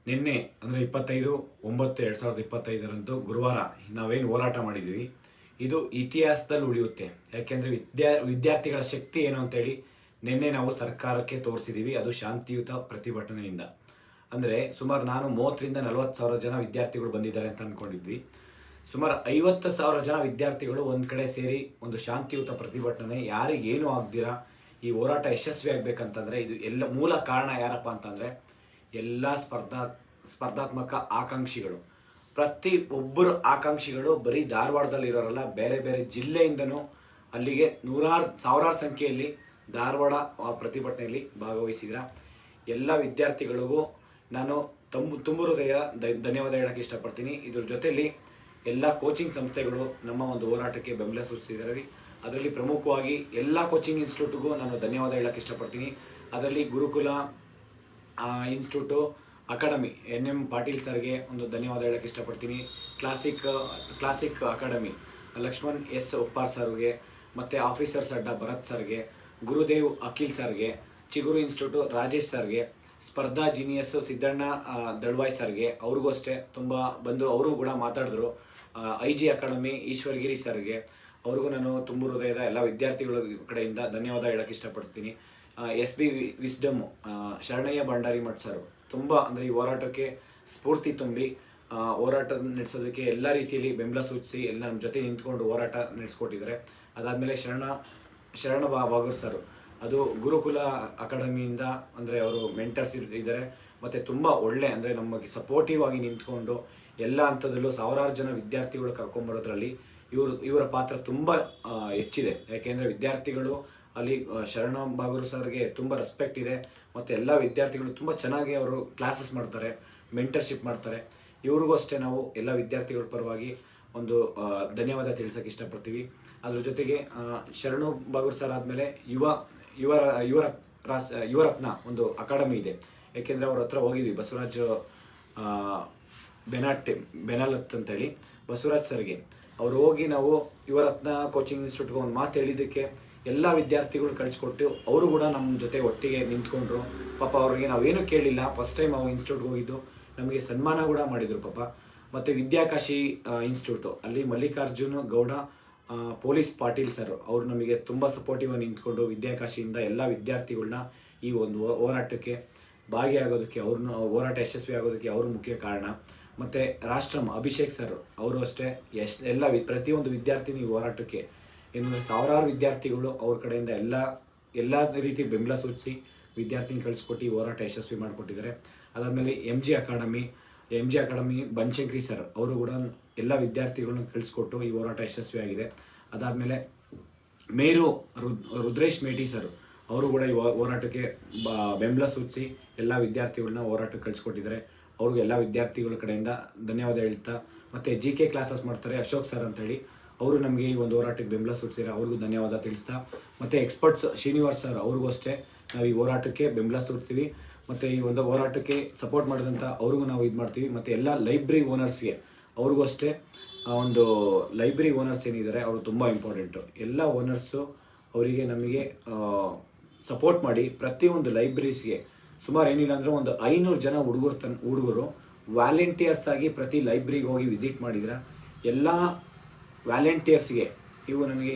ನಿನ್ನೆ ಅಂದರೆ 25/9/2025 ಗುರುವಾರ ನಾವೇನು ಹೋರಾಟ ಮಾಡಿದ್ದೀವಿ ಇದು ಇತಿಹಾಸದಲ್ಲಿ ಉಳಿಯುತ್ತೆ. ಯಾಕೆಂದರೆ ವಿದ್ಯಾರ್ಥಿಗಳ ಶಕ್ತಿ ಏನು ಅಂತೇಳಿ ನಿನ್ನೆ ನಾವು ಸರ್ಕಾರಕ್ಕೆ ತೋರಿಸಿದ್ದೀವಿ. ಅದು ಶಾಂತಿಯುತ ಪ್ರತಿಭಟನೆಯಿಂದ. ಅಂದರೆ ಸುಮಾರು ನಾನು 30,000-40,000 ಜನ ವಿದ್ಯಾರ್ಥಿಗಳು ಬಂದಿದ್ದಾರೆ ಅಂತ ಅಂದ್ಕೊಂಡಿದ್ವಿ. ಸುಮಾರು 50,000 ಜನ ವಿದ್ಯಾರ್ಥಿಗಳು ಒಂದು ಕಡೆ ಸೇರಿ ಒಂದು ಶಾಂತಿಯುತ ಪ್ರತಿಭಟನೆ, ಯಾರಿಗೇನು ಆಗದಿರ ಈ ಹೋರಾಟ ಯಶಸ್ವಿ ಆಗಬೇಕಂತಂದರೆ ಇದು ಎಲ್ಲ ಮೂಲ ಕಾರಣ ಯಾರಪ್ಪ ಅಂತಂದರೆ ಎಲ್ಲ ಸ್ಪರ್ಧಾತ್ಮಕ ಆಕಾಂಕ್ಷಿಗಳು. ಪ್ರತಿ ಒಬ್ಬರು ಆಕಾಂಕ್ಷಿಗಳು ಬರೀ ಧಾರವಾಡದಲ್ಲಿರೋರಲ್ಲ, ಬೇರೆ ಬೇರೆ ಜಿಲ್ಲೆಯಿಂದನೂ ಅಲ್ಲಿಗೆ ಸಾವಿರಾರು ಸಂಖ್ಯೆಯಲ್ಲಿ ಧಾರವಾಡ ಪ್ರತಿಭಟನೆಯಲ್ಲಿ ಭಾಗವಹಿಸಿದ್ರ ಎಲ್ಲ ವಿದ್ಯಾರ್ಥಿಗಳಿಗೂ ನಾನು ತುಂಬ ಹೃದಯ ಧನ್ಯವಾದ ಹೇಳೋಕ್ಕೆ ಇಷ್ಟಪಡ್ತೀನಿ. ಇದ್ರ ಜೊತೆಯಲ್ಲಿ ಎಲ್ಲ ಕೋಚಿಂಗ್ ಸಂಸ್ಥೆಗಳು ನಮ್ಮ ಒಂದು ಹೋರಾಟಕ್ಕೆ ಬೆಂಬಲ ಸೂಚಿಸಿದ್ದಾರೆ. ಅದರಲ್ಲಿ ಪ್ರಮುಖವಾಗಿ ಎಲ್ಲ ಕೋಚಿಂಗ್ ಇನ್ಸ್ಟಿಟ್ಯೂಟ್ಗೂ ನಾನು ಧನ್ಯವಾದ ಹೇಳೋಕ್ಕೆ ಇಷ್ಟಪಡ್ತೀನಿ. ಅದರಲ್ಲಿ Gurukul institute academy NM Patil ಸರ್ಗೆ ಒಂದು ಧನ್ಯವಾದ ಹೇಳೋಕ್ಕೆ ಇಷ್ಟಪಡ್ತೀನಿ. Classic academy Lakshman S Uppar ಸರ್ಗೆ, ಮತ್ತು ಆಫೀಸರ್ಸ್ ಅಡ್ಡ ಭರತ್ ಸರ್ಗೆ, ಗುರುದೇವ್ ಅಖಿಲ್ ಸರ್ಗೆ, ಚಿಗುರು ಇನ್ಸ್ಟಿಟ್ಯೂಟು ರಾಜೇಶ್ ಸರ್ಗೆ, ಸ್ಪರ್ಧಾ ಜೀನಿಯಸ್ ಸಿದ್ದಣ್ಣ ದಳ್ವಾಯ್ ಸರ್ಗೆ, ಅವ್ರಿಗೂ ಅಷ್ಟೇ ತುಂಬ ಬಂದು ಅವರು ಕೂಡ ಮಾತಾಡಿದ್ರು. IG ಅಕಾಡೆಮಿ ಈಶ್ವರಗಿರಿ ಸರ್ಗೆ, ಅವ್ರಿಗೂ ನಾನು ತುಂಬ ಹೃದಯದ ಎಲ್ಲ ವಿದ್ಯಾರ್ಥಿಗಳ ಕಡೆಯಿಂದ ಧನ್ಯವಾದ ಹೇಳೋಕ್ಕೆ ಇಷ್ಟಪಡ್ತೀನಿ. SB wisdom Sharanayya Bhandari Math sir ತುಂಬ ಅಂದರೆ ಈ ಹೋರಾಟಕ್ಕೆ ಸ್ಫೂರ್ತಿ ತುಂಬಿ ಹೋರಾಟ ನಡೆಸೋದಕ್ಕೆ ಎಲ್ಲ ರೀತಿಯಲ್ಲಿ ಬೆಂಬಲ ಸೂಚಿಸಿ ಎಲ್ಲ ನಮ್ಮ ಜೊತೆ ನಿಂತ್ಕೊಂಡು ಹೋರಾಟ ನಡೆಸ್ಕೊಟ್ಟಿದ್ದಾರೆ. ಅದಾದಮೇಲೆ ಶರಣ ಬಾಗೂರ್ ಸರ್, ಅದು ಗುರುಕುಲ ಅಕಾಡೆಮಿಯಿಂದ ಅಂದರೆ ಅವರು ಮೆಂಟರ್ಸ್ ಇದ್ದಾರೆ ಮತ್ತು ತುಂಬ ಒಳ್ಳೆ ಅಂದರೆ ನಮಗೆ ಸಪೋರ್ಟಿವ್ ಆಗಿ ನಿಂತ್ಕೊಂಡು ಎಲ್ಲ ಹಂತದಲ್ಲೂ ಸಾವಿರಾರು ಜನ ವಿದ್ಯಾರ್ಥಿಗಳು ಕರ್ಕೊಂಬರೋದ್ರಲ್ಲಿ ಇವರ ಪಾತ್ರ ತುಂಬ ಹೆಚ್ಚಿದೆ. ಯಾಕೆಂದರೆ ವಿದ್ಯಾರ್ಥಿಗಳು ಅಲ್ಲಿ ಶರಣ ಬಾಗೂರ್ ಸರ್ಗೆ ತುಂಬ ರೆಸ್ಪೆಕ್ಟ್ ಇದೆ ಮತ್ತು ಎಲ್ಲ ವಿದ್ಯಾರ್ಥಿಗಳು ತುಂಬ ಚೆನ್ನಾಗಿ ಅವರು ಕ್ಲಾಸಸ್ ಮಾಡ್ತಾರೆ, ಮೆಂಟರ್ಶಿಪ್ ಮಾಡ್ತಾರೆ. ಇವ್ರಿಗೂ ಅಷ್ಟೇ ನಾವು ಎಲ್ಲ ವಿದ್ಯಾರ್ಥಿಗಳ ಪರವಾಗಿ ಒಂದು ಧನ್ಯವಾದ ತಿಳಿಸೋಕ್ಕೆ ಇಷ್ಟಪಡ್ತೀವಿ. ಅದ್ರ ಜೊತೆಗೆ ಶರಣು ಬಾಗೂರ್ ಸರ್ ಆದಮೇಲೆ ಯುವರತ್ನ ಒಂದು ಅಕಾಡೆಮಿ ಇದೆ. ಏಕೆಂದರೆ ಅವ್ರ ಹತ್ರ ಹೋಗಿದ್ವಿ, ಬಸವರಾಜ್ ಬೆನಾಲತ್ ಅಂತೇಳಿ ಬಸವರಾಜ್ ಸರ್ಗೆ ಅವ್ರು ಹೋಗಿ ನಾವು ಯುವರತ್ನ ಕೋಚಿಂಗ್ ಇನ್ಸ್ಟಿಟ್ಯೂಟ್ಗೆ ಒಂದು ಮಾತು ಹೇಳಿದ್ದಕ್ಕೆ ಎಲ್ಲ ವಿದ್ಯಾರ್ಥಿಗಳು ಕಳಿಸ್ಕೊಟ್ಟು ಅವರು ಕೂಡ ನಮ್ಮ ಜೊತೆ ಒಟ್ಟಿಗೆ ನಿಂತ್ಕೊಂಡ್ರು. ಪಾಪ ಅವ್ರಿಗೆ ನಾವೇನು ಕೇಳಿಲ್ಲ, ಫಸ್ಟ್ ಟೈಮ್ ನಾವು ಇನ್ಸ್ಟಿಟ್ಯೂಟ್ಗೆ ಹೋಗಿದ್ದು, ನಮಗೆ ಸನ್ಮಾನ ಕೂಡ ಮಾಡಿದರು ಪಾಪ. ಮತ್ತು ವಿದ್ಯಾಕಾಶಿ ಇನ್ಸ್ಟಿಟ್ಯೂಟು ಅಲ್ಲಿ ಮಲ್ಲಿಕಾರ್ಜುನ್ ಗೌಡ ಪೊಲೀಸ್ ಪಾಟೀಲ್ ಸರ್ ಅವರು ನಮಗೆ ತುಂಬ ಸಪೋರ್ಟಿವ್ ಆಗಿ ನಿಂತ್ಕೊಂಡು ವಿದ್ಯಾಕಾಶಿಯಿಂದ ಎಲ್ಲ ವಿದ್ಯಾರ್ಥಿಗಳನ್ನ ಈ ಒಂದು ಹೋರಾಟಕ್ಕೆ ಭಾಗಿಯಾಗೋದಕ್ಕೆ, ಅವ್ರನ್ನ ಹೋರಾಟ ಯಶಸ್ವಿ ಆಗೋದಕ್ಕೆ ಅವರು ಮುಖ್ಯ ಕಾರಣ. ಮತ್ತು ರಾಷ್ಟ್ರಮ್ ಅಭಿಷೇಕ್ ಸರ್ ಅವರು ಅಷ್ಟೇ ಎಲ್ಲ ಪ್ರತಿಯೊಂದು ವಿದ್ಯಾರ್ಥಿನಿ ಹೋರಾಟಕ್ಕೆ ಏನಂದರೆ ಸಾವಿರಾರು ವಿದ್ಯಾರ್ಥಿಗಳು ಅವ್ರ ಕಡೆಯಿಂದ ಎಲ್ಲ ರೀತಿ ಬೆಂಬಲ ಸೂಚಿಸಿ ವಿದ್ಯಾರ್ಥಿನಿ ಕಳಿಸ್ಕೊಟ್ಟು ಈ ಹೋರಾಟ ಯಶಸ್ವಿ ಮಾಡಿಕೊಟ್ಟಿದ್ದಾರೆ. ಅದಾದಮೇಲೆ MG ಅಕಾಡೆಮಿ ಬನಶಂಕರಿ ಸರ್ ಅವರು ಕೂಡ ಎಲ್ಲ ವಿದ್ಯಾರ್ಥಿಗಳನ್ನ ಕಳಿಸ್ಕೊಟ್ಟು ಈ ಹೋರಾಟ ಯಶಸ್ವಿಯಾಗಿದೆ. ಅದಾದಮೇಲೆ ಮೇರು ರುದ್ರೇಶ್ ಮೇಟಿ ಸರ್ ಅವರು ಕೂಡ ಈ ಹೋರಾಟಕ್ಕೆ ಬೆಂಬಲ ಸೂಚಿಸಿ ಎಲ್ಲ ವಿದ್ಯಾರ್ಥಿಗಳನ್ನ ಹೋರಾಟಕ್ಕೆ ಕಳಿಸ್ಕೊಟ್ಟಿದ್ದಾರೆ. ಅವ್ರಿಗೆ ಎಲ್ಲ ವಿದ್ಯಾರ್ಥಿಗಳ ಕಡೆಯಿಂದ ಧನ್ಯವಾದ ಹೇಳ್ತಾ, ಮತ್ತು GK ಕ್ಲಾಸಸ್ ಮಾಡ್ತಾರೆ ಅಶೋಕ್ ಸರ್ ಅಂತೇಳಿ, ಅವರು ನಮಗೆ ಈ ಒಂದು ಹೋರಾಟಕ್ಕೆ ಬೆಂಬಲ ಸೂಚಿಸಿದ್ದಾರೆ, ಅವ್ರಿಗೂ ಧನ್ಯವಾದ ತಿಳಿಸ್ತಾ, ಮತ್ತು ಎಕ್ಸ್ಪರ್ಟ್ಸ್ ಶ್ರೀನಿವಾಸ್ ಸರ್ ಅವ್ರಿಗೂ ಅಷ್ಟೇ ನಾವು ಈ ಹೋರಾಟಕ್ಕೆ ಬೆಂಬಲ ಸೂಚಿಸ್ತೀವಿ. ಮತ್ತು ಈ ಒಂದು ಹೋರಾಟಕ್ಕೆ ಸಪೋರ್ಟ್ ಮಾಡಿದಂಥ ಅವ್ರಿಗೂ ನಾವು ಇದು ಮಾಡ್ತೀವಿ. ಮತ್ತು ಎಲ್ಲ ಲೈಬ್ರರಿ ಓನರ್ಸ್ಗೆ ಅವ್ರಿಗೂ ಅಷ್ಟೇ ಒಂದು ಲೈಬ್ರರಿ ಓನರ್ಸ್ ಏನಿದ್ದಾರೆ ಅವರು ತುಂಬ ಇಂಪಾರ್ಟೆಂಟು. ಎಲ್ಲ ಓನರ್ಸು ಅವರಿಗೆ ನಮಗೆ ಸಪೋರ್ಟ್ ಮಾಡಿ ಪ್ರತಿಯೊಂದು ಲೈಬ್ರರೀಸ್ಗೆ ಸುಮಾರು ಏನಿಲ್ಲ ಅಂದರೆ ಒಂದು 500 ಜನ ಹುಡುಗರು ವ್ಯಾಲೆಂಟಿಯರ್ಸ್ ಆಗಿ ಪ್ರತಿ ಲೈಬ್ರರಿಗೆ ಹೋಗಿ ವಿಸಿಟ್ ಮಾಡಿದ್ರೆ ಎಲ್ಲ ವ್ಯಾಲೆಂಟಿಯರ್ಸ್ಗೆ ಇವು ನನಗೆ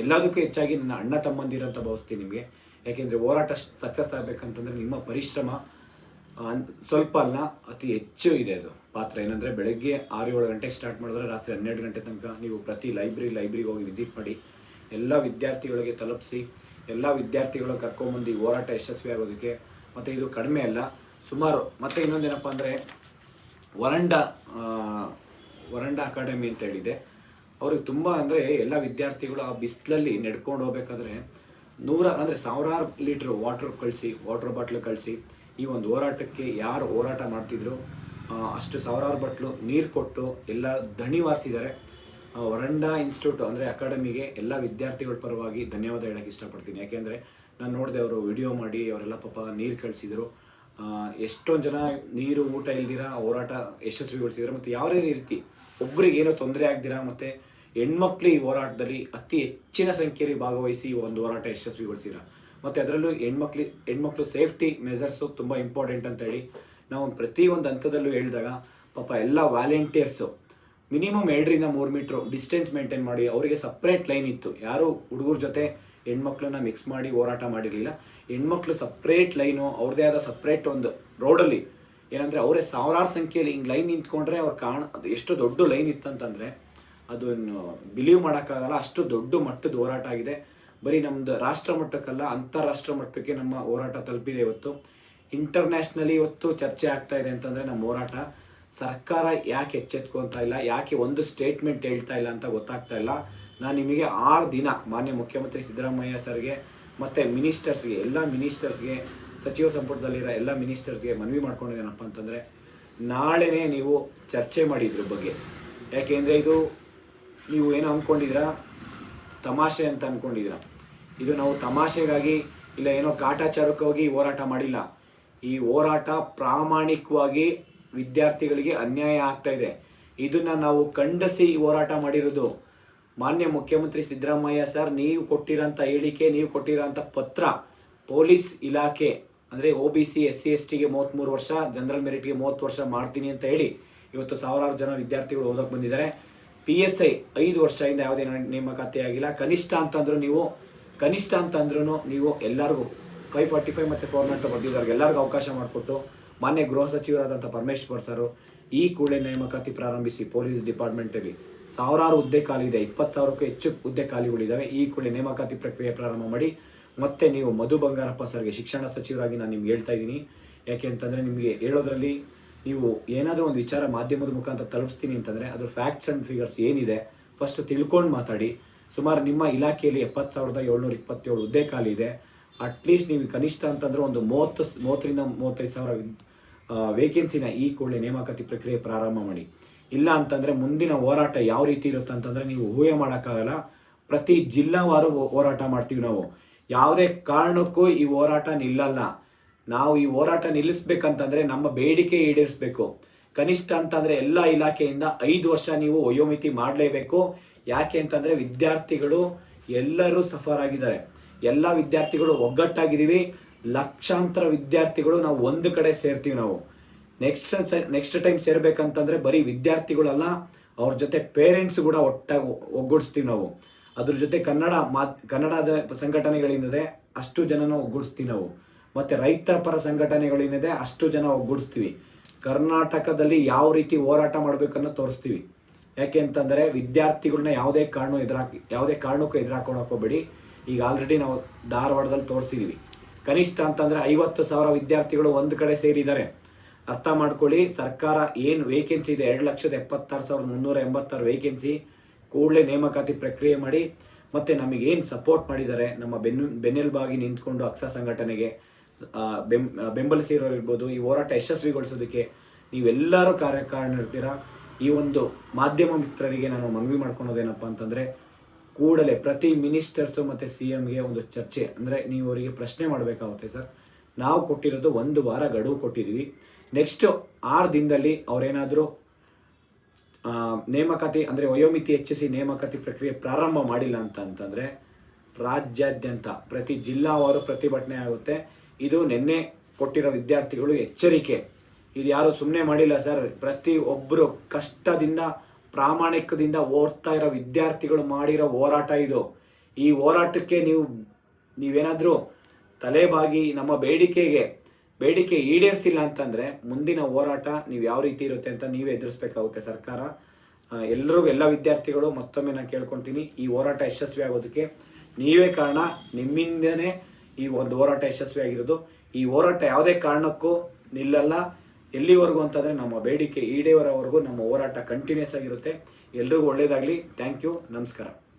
ಎಲ್ಲದಕ್ಕೂ ಹೆಚ್ಚಾಗಿ ನನ್ನ ಅಣ್ಣ ತಮ್ಮಂದಿರ ಅಂತ ಭಾವಿಸ್ತೀನಿ ನಿಮಗೆ. ಯಾಕೆಂದರೆ ಹೋರಾಟ ಸಕ್ಸಸ್ ಆಗಬೇಕಂತಂದರೆ ನಿಮ್ಮ ಪರಿಶ್ರಮ ಸ್ವಲ್ಪ ಅಲ್ಲ, ಅತಿ ಹೆಚ್ಚು ಇದೆ ಅದು ಪಾತ್ರ. ಏನಂದರೆ ಬೆಳಗ್ಗೆ 6-7 ಗಂಟೆಗೆ ಸ್ಟಾರ್ಟ್ ಮಾಡಿದ್ರೆ ರಾತ್ರಿ 12 ಗಂಟೆ ತನಕ ನೀವು ಪ್ರತಿ ಲೈಬ್ರರಿಗೆ ಹೋಗಿ ವಿಸಿಟ್ ಮಾಡಿ ಎಲ್ಲ ವಿದ್ಯಾರ್ಥಿಗಳಿಗೆ ತಲುಪಿಸಿ ಎಲ್ಲ ವಿದ್ಯಾರ್ಥಿಗಳು ಕರ್ಕೊಂಬಂದು ಹೋರಾಟ ಯಶಸ್ವಿ ಆಗೋದಕ್ಕೆ. ಮತ್ತು ಇದು ಕಡಿಮೆ ಅಲ್ಲ, ಸುಮಾರು. ಮತ್ತು ಇನ್ನೊಂದೇನಪ್ಪ ಅಂದರೆ ವರಂಡ ಅಕಾಡೆಮಿ ಅಂತ ಹೇಳಿದೆ, ಅವ್ರಿಗೆ ತುಂಬ ಅಂದರೆ ಎಲ್ಲ ವಿದ್ಯಾರ್ಥಿಗಳು ಆ ಬಿಸಿಲಲ್ಲಿ ನಡ್ಕೊಂಡು ಹೋಗ್ಬೇಕಾದ್ರೆ ಸಾವಿರಾರು ಲೀಟ್ರ್ ವಾಟರ್ ಬಾಟ್ಲು ಕಳಿಸಿ ಈ ಒಂದು ಹೋರಾಟಕ್ಕೆ ಯಾರು ಹೋರಾಟ ಮಾಡ್ತಿದ್ರು ಅಷ್ಟು ಸಾವಿರಾರು ಬಾಟ್ಲು ನೀರು ಕೊಟ್ಟು ಎಲ್ಲ ದಣಿವಾರಿಸಿದ್ದಾರೆ. ವರಂಡ ಇನ್ಸ್ಟಿಟ್ಯೂಟ್ ಅಂದರೆ ಅಕಾಡೆಮಿಗೆ ಎಲ್ಲ ವಿದ್ಯಾರ್ಥಿಗಳ ಪರವಾಗಿ ಧನ್ಯವಾದ ಹೇಳೋಕ್ಕೆ ಇಷ್ಟಪಡ್ತೀನಿ. ಯಾಕೆಂದರೆ ನಾನು ನೋಡಿದೆ, ಅವರು ವಿಡಿಯೋ ಮಾಡಿ ಅವರೆಲ್ಲ ಪಾಪ ನೀರು ಕಳಿಸಿದರು. ಎಷ್ಟೊಂದು ಜನ ನೀರು ಊಟ ಇಲ್ದಿರ ಹೋರಾಟ ಯಶಸ್ವಿಗೊಳಿಸಿದ್ರು. ಮತ್ತು ಯಾವುದೇ ರೀತಿ ಒಬ್ಬರಿಗೆ ಏನೋ ತೊಂದರೆ ಆಗ್ದಿರ, ಮತ್ತು ಹೆಣ್ಮಕ್ಳು ಈ ಹೋರಾಟದಲ್ಲಿ ಅತಿ ಹೆಚ್ಚಿನ ಸಂಖ್ಯೆಯಲ್ಲಿ ಭಾಗವಹಿಸಿ ಈ ಒಂದು ಹೋರಾಟ ಯಶಸ್ವಿಗೊಳಿಸಿರ. ಮತ್ತು ಅದರಲ್ಲೂ ಹೆಣ್ಮಕ್ಳು ಸೇಫ್ಟಿ ಮೆಜರ್ಸು ತುಂಬ ಇಂಪಾರ್ಟೆಂಟ್ ಅಂತೇಳಿ ನಾವು ಪ್ರತಿ ಒಂದು ಹಂತದಲ್ಲೂ ಹೇಳಿದಾಗ ಪಾಪ ಎಲ್ಲ volunteers minimum 2-3 metre distance maintain ಮಾಡಿ ಅವರಿಗೆ ಸಪ್ರೇಟ್ ಲೈನ್ ಇತ್ತು. ಯಾರು ಹುಡುಗರ ಜೊತೆ ಹೆಣ್ಮಕ್ಳನ್ನ ಮಿಕ್ಸ್ ಮಾಡಿ ಹೋರಾಟ ಮಾಡಿರಲಿಲ್ಲ. ಹೆಣ್ಮಕ್ಳು ಸಪ್ರೇಟ್ ಲೈನು, ಅವ್ರದ್ದೇ ಆದ ಸಪ್ರೇಟ್ ಒಂದು ರೋಡಲ್ಲಿ ಏನಂದರೆ ಅವರೇ ಸಾವಿರಾರು ಸಂಖ್ಯೆಯಲ್ಲಿ ಹಿಂಗೆ ಲೈನ್ ನಿಂತ್ಕೊಂಡ್ರೆ ಅವ್ರು ಅದು ಎಷ್ಟು ದೊಡ್ಡ ಲೈನ್ ಇತ್ತಂತಂದರೆ ಅದನ್ನು ಬಿಲೀವ್ ಮಾಡೋಕ್ಕಾಗಲ್ಲ. ಅಷ್ಟು ದೊಡ್ಡ ಮಟ್ಟದ ಹೋರಾಟ ಆಗಿದೆ. ಬರೀ ನಮ್ಮದು ರಾಷ್ಟ್ರ ಮಟ್ಟಕ್ಕಲ್ಲ, ಅಂತಾರಾಷ್ಟ್ರ ಮಟ್ಟಕ್ಕೆ ನಮ್ಮ ಹೋರಾಟ ತಲುಪಿದೆ. ಇವತ್ತು ಇಂಟರ್ನ್ಯಾಷನಲಿ ಇವತ್ತು ಚರ್ಚೆ ಆಗ್ತಾ ಇದೆ ಅಂತಂದರೆ ನಮ್ಮ ಹೋರಾಟ. ಸರ್ಕಾರ ಯಾಕೆ ಎಚ್ಚೆತ್ಕೊತಾ ಇಲ್ಲ, ಯಾಕೆ ಒಂದು ಸ್ಟೇಟ್ಮೆಂಟ್ ಹೇಳ್ತಾ ಇಲ್ಲ ಅಂತ ಗೊತ್ತಾಗ್ತಾ ಇಲ್ಲ. ನಾನು ನಿಮಗೆ 6 ದಿನ ಮಾನ್ಯ ಮುಖ್ಯಮಂತ್ರಿ ಸಿದ್ದರಾಮಯ್ಯ ಸರ್ಗೆ ಮತ್ತು ಮಿನಿಸ್ಟರ್ಸ್ಗೆ, ಎಲ್ಲ ಮಿನಿಸ್ಟರ್ಸ್ಗೆ, ಸಚಿವ ಸಂಪುಟದಲ್ಲಿರೋ ಎಲ್ಲ ಮಿನಿಸ್ಟರ್ಸ್ಗೆ ಮನವಿ ಮಾಡ್ಕೊಂಡಿದ್ದೇನಪ್ಪ ಅಂತಂದರೆ ನಾಳೆನೇ ನೀವು ಚರ್ಚೆ ಮಾಡಿ ಇದ್ರ ಬಗ್ಗೆ. ಯಾಕೆಂದರೆ ಇದು ನೀವು ಏನೋ ಅಂದ್ಕೊಂಡಿದ್ದೀರಾ, ತಮಾಷೆ ಅಂತ ಅಂದ್ಕೊಂಡಿದ್ದೀರಾ. ಇದು ನಾವು ತಮಾಷೆಗಾಗಿ ಇಲ್ಲ ಏನೋ ಕಾಟಾಚಾರಕ್ಕಾಗಿ ಹೋರಾಟ ಮಾಡಿಲ್ಲ. ಈ ಹೋರಾಟ ಪ್ರಾಮಾಣಿಕವಾಗಿ ವಿದ್ಯಾರ್ಥಿಗಳಿಗೆ ಅನ್ಯಾಯ ಆಗ್ತಾ ಇದೆ. ಇದನ್ನು ನಾವು ಖಂಡಿಸಿ ಹೋರಾಟ ಮಾಡಿರೋದು. ಮಾನ್ಯ ಮುಖ್ಯಮಂತ್ರಿ ಸಿದ್ದರಾಮಯ್ಯ ಸರ್, ನೀವು ಕೊಟ್ಟಿರೋಂಥ ಹೇಳಿಕೆ, ನೀವು ಕೊಟ್ಟಿರೋಂಥ ಪತ್ರ, ಪೊಲೀಸ್ ಇಲಾಖೆ ಅಂದರೆ OBC SC STಗೆ 33 ವರ್ಷ, ಜನರಲ್ ಮೆರಿಟ್ಗೆ 30 ವರ್ಷ ಮಾಡ್ತೀನಿ ಅಂತ ಹೇಳಿ ಇವತ್ತು ಸಾವಿರಾರು ಜನ ವಿದ್ಯಾರ್ಥಿಗಳು ಓದೋಕೆ ಬಂದಿದ್ದಾರೆ. PSI 5 ವರ್ಷದಿಂದ ಯಾವುದೇ ನೇಮಕಾತಿ ಆಗಿಲ್ಲ. ಕನಿಷ್ಠ ಅಂತಂದ್ರೂ ನೀವು ಎಲ್ಲರಿಗೂ 545 ಮತ್ತು 490 ಬರ್ದಿದ್ದವ್ರಿಗೆ ಎಲ್ಲರಿಗೂ ಅವಕಾಶ ಮಾಡಿಕೊಟ್ಟು ಮಾನ್ಯ ಗೃಹ ಸಚಿವರಾದಂಥ ಪರಮೇಶ್ವರ್ ಸರ್ ಈ ಕೂಡಲೇ ನೇಮಕಾತಿ ಪ್ರಾರಂಭಿಸಿ. ಪೊಲೀಸ್ ಡಿಪಾರ್ಟ್ಮೆಂಟಲ್ಲಿ ಸಾವಿರಾರು ಹುದ್ದೆ ಖಾಲಿ ಇದೆ, 20,000ಕ್ಕೂ ಹೆಚ್ಚು ಹುದ್ದೆ ಖಾಲಿಗಳಿದ್ದಾವೆ. ಈ ಕೂಡಲೇ ನೇಮಕಾತಿ ಪ್ರಕ್ರಿಯೆ ಪ್ರಾರಂಭ ಮಾಡಿ. ಮತ್ತು ನೀವು ಮಧು ಬಂಗಾರಪ್ಪ ಸರ್ಗೆ ಶಿಕ್ಷಣ ಸಚಿವರಾಗಿ ನಾನು ನಿಮ್ಗೆ ಹೇಳ್ತಾ ಇದ್ದೀನಿ. ಯಾಕೆ ಅಂತಂದರೆ ನಿಮಗೆ ಹೇಳೋದ್ರಲ್ಲಿ ನೀವು ಏನಾದರೂ ಒಂದು ವಿಚಾರ ಮಾಧ್ಯಮದ ಮುಖಾಂತರ ತಲುಪಿಸ್ತೀನಿ ಅಂತಂದರೆ ಅದ್ರ ಫ್ಯಾಕ್ಟ್ಸ್ ಆ್ಯಂಡ್ ಫಿಗರ್ಸ್ ಏನಿದೆ ಫಸ್ಟ್ ತಿಳ್ಕೊಂಡು ಮಾತಾಡಿ. ಸುಮಾರು ನಿಮ್ಮ ಇಲಾಖೆಯಲ್ಲಿ 70,727 ಹುದ್ದೆ ಖಾಲಿ ಇದೆ. ಅಟ್ಲೀಸ್ಟ್ ನೀವು ಕನಿಷ್ಠ ಅಂತಂದರೆ ಒಂದು 30ರಿಂದ 35,000 ವೇಕೆನ್ಸಿನ ಈ ಕೂಡಲೇ ನೇಮಕಾತಿ ಪ್ರಕ್ರಿಯೆ ಪ್ರಾರಂಭ ಮಾಡಿ. ಇಲ್ಲ ಅಂತಂದರೆ ಮುಂದಿನ ಹೋರಾಟ ಯಾವ ರೀತಿ ಇರುತ್ತೆ ಅಂತಂದರೆ ನೀವು ಊಹೆ ಮಾಡೋಕ್ಕಾಗಲ್ಲ. ಪ್ರತಿ ಜಿಲ್ಲಾವಾರು ಹೋರಾಟ ಮಾಡ್ತೀವಿ ನಾವು. ಯಾವುದೇ ಕಾರಣಕ್ಕೂ ಈ ಹೋರಾಟ ನಿಲ್ಲಲ್ಲ. ನಾವು ಈ ಹೋರಾಟ ನಿಲ್ಲಿಸ್ಬೇಕಂತಂದರೆ ನಮ್ಮ ಬೇಡಿಕೆ ಈಡೇರಿಸಬೇಕು. ಕನಿಷ್ಠ ಅಂತಂದರೆ ಎಲ್ಲ ಇಲಾಖೆಯಿಂದ 5 ವರ್ಷ ನೀವು ವಯೋಮಿತಿ ಮಾಡಲೇಬೇಕು. ಯಾಕೆ ಅಂತಂದರೆ ವಿದ್ಯಾರ್ಥಿಗಳು ಎಲ್ಲರೂ ಸಫರ್ ಆಗಿದ್ದಾರೆ. ಎಲ್ಲ ವಿದ್ಯಾರ್ಥಿಗಳು ಒಗ್ಗಟ್ಟಾಗಿದ್ದೀವಿ. ಲಕ್ಷಾಂತರ ವಿದ್ಯಾರ್ಥಿಗಳು ನಾವು ಒಂದು ಕಡೆ ಸೇರ್ತೀವಿ. ನಾವು ನೆಕ್ಸ್ಟ್ ಟೈಮ್ ಸೇರ್ಬೇಕಂತಂದರೆ ಬರೀ ವಿದ್ಯಾರ್ಥಿಗಳಲ್ಲ, ಅವ್ರ ಜೊತೆ ಪೇರೆಂಟ್ಸ್ ಕೂಡ ಒಟ್ಟಾಗಿ ಒಗ್ಗೂಡಿಸ್ತೀವಿ ನಾವು. ಅದ್ರ ಜೊತೆ ಕನ್ನಡದ ಸಂಘಟನೆಗಳೇನಿದೆ ಅಷ್ಟು ಜನನ ಒಗ್ಗೂಡಿಸ್ತೀವಿ ನಾವು. ಮತ್ತು ರೈತರ ಪರ ಸಂಘಟನೆಗಳೇನಿದೆ ಅಷ್ಟು ಜನ ಒಗ್ಗೂಡಿಸ್ತೀವಿ. ಕರ್ನಾಟಕದಲ್ಲಿ ಯಾವ ರೀತಿ ಹೋರಾಟ ಮಾಡಬೇಕನ್ನೋ ತೋರಿಸ್ತೀವಿ. ಯಾಕೆ ಅಂತಂದರೆ ವಿದ್ಯಾರ್ಥಿಗಳನ್ನ ಯಾವುದೇ ಕಾರಣಕ್ಕೂ ಎದುರಾಕೊಳಕ್ಕೆ ಹೋಗಬೇಡಿ. ಈಗ ಆಲ್ರೆಡಿ ನಾವು ಧಾರವಾಡದಲ್ಲಿ ತೋರಿಸಿದ್ದೀವಿ. ಕನಿಷ್ಠ ಅಂತಂದರೆ 50,000 ವಿದ್ಯಾರ್ಥಿಗಳು ಒಂದು ಕಡೆ ಸೇರಿದ್ದಾರೆ. ಅರ್ಥ ಮಾಡ್ಕೊಳ್ಳಿ. ಸರ್ಕಾರ ಏನು ವೇಕೆನ್ಸಿ ಇದೆ 2,76,386 ವೇಕೆನ್ಸಿ ಕೂಡಲೇ ನೇಮಕಾತಿ ಪ್ರಕ್ರಿಯೆ ಮಾಡಿ. ಮತ್ತು ನಮಗೇನು ಸಪೋರ್ಟ್ ಮಾಡಿದ್ದಾರೆ, ನಮ್ಮ ಬೆನ್ನೆಲುಬಾಗಿ ನಿಂತ್ಕೊಂಡು ಅಕ್ಸ ಸಂಘಟನೆಗೆ ಬೆಂಬಲಿಸಿರೋರಿರ್ಬೋದು, ಈ ಹೋರಾಟ ಯಶಸ್ವಿಗೊಳಿಸೋದಕ್ಕೆ ನೀವೆಲ್ಲರೂ ಕಾರ್ಯಕಾರಣಿರ್ತೀರ. ಈ ಒಂದು ಮಾಧ್ಯಮ ಮಿತ್ರರಿಗೆ ನಾನು ಮನವಿ ಮಾಡ್ಕೊಳೋದೇನಪ್ಪ ಅಂತಂದರೆ ಕೂಡಲೇ ಪ್ರತಿ ಮಿನಿಸ್ಟರ್ಸು ಮತ್ತು CMಗೆ ಒಂದು ಚರ್ಚೆ, ಅಂದರೆ ನೀವು ಅವರಿಗೆ ಪ್ರಶ್ನೆ ಮಾಡಬೇಕಾಗುತ್ತೆ. ಸರ್, ನಾವು ಕೊಟ್ಟಿರೋದು 1 ವಾರ ಗಡುವು ಕೊಟ್ಟಿದ್ದೀವಿ. ನೆಕ್ಸ್ಟ್ 6 ದಿನದಲ್ಲಿ ಅವರೇನಾದರೂ ನೇಮಕಾತಿ ಅಂದರೆ ವಯೋಮಿತಿ ಹೆಚ್ಚಿಸಿ ನೇಮಕಾತಿ ಪ್ರಕ್ರಿಯೆ ಪ್ರಾರಂಭ ಮಾಡಿಲ್ಲ ಅಂತಂದರೆ ರಾಜ್ಯಾದ್ಯಂತ ಪ್ರತಿ ಜಿಲ್ಲಾವಾರು ಪ್ರತಿಭಟನೆ ಆಗುತ್ತೆ. ಇದು ನಿನ್ನೆ ಕೊಟ್ಟಿರೋ ವಿದ್ಯಾರ್ಥಿಗಳು ಎಚ್ಚರಿಕೆ. ಇದು ಯಾರು ಸುಮ್ಮನೆ ಮಾಡಿಲ್ಲ ಸರ್. ಪ್ರತಿಯೊಬ್ಬರು ಕಷ್ಟದಿಂದ ಪ್ರಾಮಾಣಿಕದಿಂದ ಓದ್ತಾ ಇರೋ ವಿದ್ಯಾರ್ಥಿಗಳು ಮಾಡಿರೋ ಹೋರಾಟ ಇದು. ಈ ಹೋರಾಟಕ್ಕೆ ನೀವೇನಾದರೂ ತಲೆಬಾಗಿ ನಮ್ಮ ಬೇಡಿಕೆ ಈಡೇರಿಸಿಲ್ಲ ಅಂತಂದರೆ ಮುಂದಿನ ಹೋರಾಟ ನೀವು ಯಾವ ರೀತಿ ಇರುತ್ತೆ ಅಂತ ನೀವೇ ಎದುರಿಸ್ಬೇಕಾಗುತ್ತೆ ಸರ್ಕಾರ. ಎಲ್ಲ ವಿದ್ಯಾರ್ಥಿಗಳು ಮತ್ತೊಮ್ಮೆ ನಾನು ಕೇಳ್ಕೊಳ್ತೀನಿ, ಈ ಹೋರಾಟ ಯಶಸ್ವಿ ಆಗೋದಕ್ಕೆ ನೀವೇ ಕಾರಣ. ನಿಮ್ಮಿಂದನೇ ಈ ಒಂದು ಹೋರಾಟ ಯಶಸ್ವಿಯಾಗಿರೋದು. ಈ ಹೋರಾಟ ಯಾವುದೇ ಕಾರಣಕ್ಕೂ ನಿಲ್ಲಲ್ಲ. ಎಲ್ಲಿವರೆಗೂ ಅಂತಂದರೆ ನಮ್ಮ ಬೇಡಿಕೆ ಈಡೇರೋವರೆಗೂ ನಮ್ಮ ಹೋರಾಟ ಕಂಟಿನ್ಯೂಸ್ ಆಗಿರುತ್ತೆ. ಎಲ್ರಿಗೂ ಒಳ್ಳೆಯದಾಗಲಿ. Thank you. ನಮಸ್ಕಾರ.